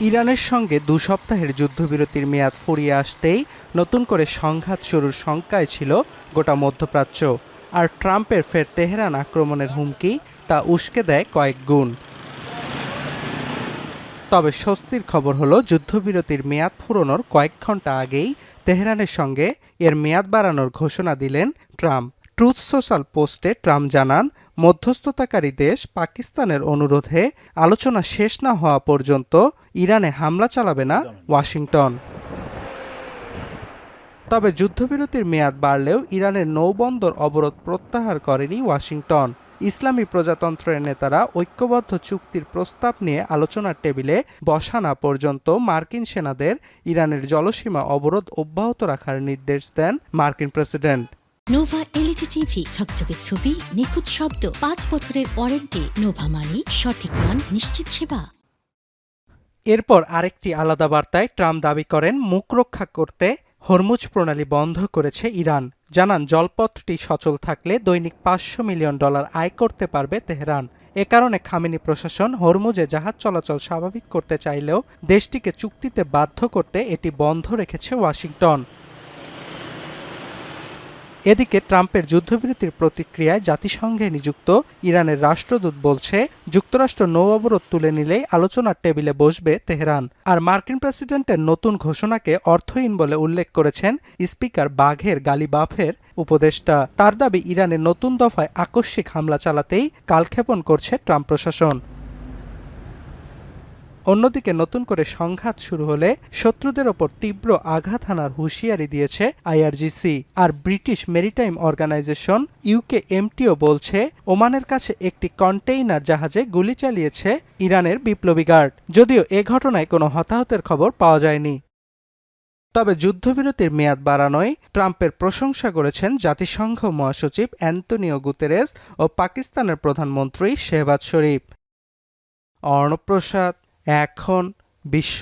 ইরানের সঙ্গে ২ সপ্তাহের যুদ্ধবিরতির মেয়াদ ফুরিয়ে আসতেই নতুন করে সংঘাত শুরুর শঙ্কায় ছিল গোটা মধ্যপ্রাচ্য। আর ট্রাম্পের ফের তেহরান আক্রমণের হুমকি তা উস্কে দেয় কয়েক গুণ। তবে স্বস্তির খবর হলো, যুদ্ধবিরতির মেয়াদ ফুরোনোর কয়েক ঘণ্টা আগেই তেহরানের সঙ্গে এর মেয়াদ বাড়ানোর ঘোষণা দিলেন ট্রাম্প। ট্রুথ সোশ্যাল পোস্টে ট্রাম্প জানান, মধ্যস্থতাকারী দেশ পাকিস্তানের অনুরোধে আলোচনা শেষ না হওয়া পর্যন্ত ইরানে হামলা চালাবে না ওয়াশিংটন। তবে যুদ্ধবিরতির মেয়াদ বাড়লেও ইরানের নৌবন্দর অবরোধ প্রত্যাহার করেনি ওয়াশিংটন। ইসলামী প্রজাতন্ত্রের নেতারা ঐক্যবদ্ধ চুক্তির প্রস্তাব নিয়ে আলোচনার টেবিলে বসা না পর্যন্ত মার্কিন সেনাদের ইরানের জলসীমা অবরোধ অব্যাহত রাখার নির্দেশ দেন মার্কিন প্রেসিডেন্ট। নোভা এলইডি টিভি, ঝকঝকে ছবি, নিখুঁত শব্দ, ৫ বছরের ওয়ারেন্টি। নোভা মানি সঠিক মান, নিশ্চিত সেবা। এরপর আরেকটি আলাদা বার্তায় ট্রাম্প দাবি করেন, মুখ রক্ষা করতে হরমুজ প্রণালী বন্ধ করেছে ইরান। জানান, জলপথটি সচল থাকলে দৈনিক $500 মিলিয়ন আয় করতে পারবে তেহরান। এ কারণে খামেনি প্রশাসন হরমুজে জাহাজ চলাচল স্বাভাবিক করতে চাইলেও দেশটিকে চুক্তিতে বাধ্য করতে এটি বন্ধ রেখেছে ওয়াশিংটন। এদিকে ট্রাম্পের যুদ্ধবিরতির প্রতিক্রিয়ায় জাতিসংঘে নিযুক্ত ইরানের রাষ্ট্রদূত বলছে, যুক্তরাষ্ট্র নৌ অবরোধ তুলে নিলেই আলোচনার টেবিলে বসবে তেহরান। আর মার্কিন প্রেসিডেন্টের নতুন ঘোষণাকে অর্থহীন বলে উল্লেখ করেছেন স্পিকার বাঘের গালিবাফের উপদেষ্টা। তার দাবি, ইরানের নতুন দফায় আকস্মিক হামলা চালাতেই কালক্ষেপণ করছে ট্রাম্প প্রশাসন। অন্যদিকে নতুন করে সংঘাত শুরু হলে শত্রুদের ওপর তীব্র আঘাত হানার হুঁশিয়ারি দিয়েছে আইআরজিসি। আর ব্রিটিশ মেরিটাইম অর্গানাইজেশন ইউকেএমটিও বলছে, ওমানের কাছে একটি কন্টেইনার জাহাজে গুলি চালিয়েছে ইরানের বিপ্লবী গার্ড। যদিও এ ঘটনায় কোনো হতাহতের খবর পাওয়া যায়নি। তবে যুদ্ধবিরতির মেয়াদ বাড়ানোয় ট্রাম্পের প্রশংসা করেছেন জাতিসংঘ মহাসচিব অ্যান্তনিও গুতেরেস ও পাকিস্তানের প্রধানমন্ত্রী শেহবাজ শরীফ। অর্ণব প্রসাদ, এখন বিশ্ব।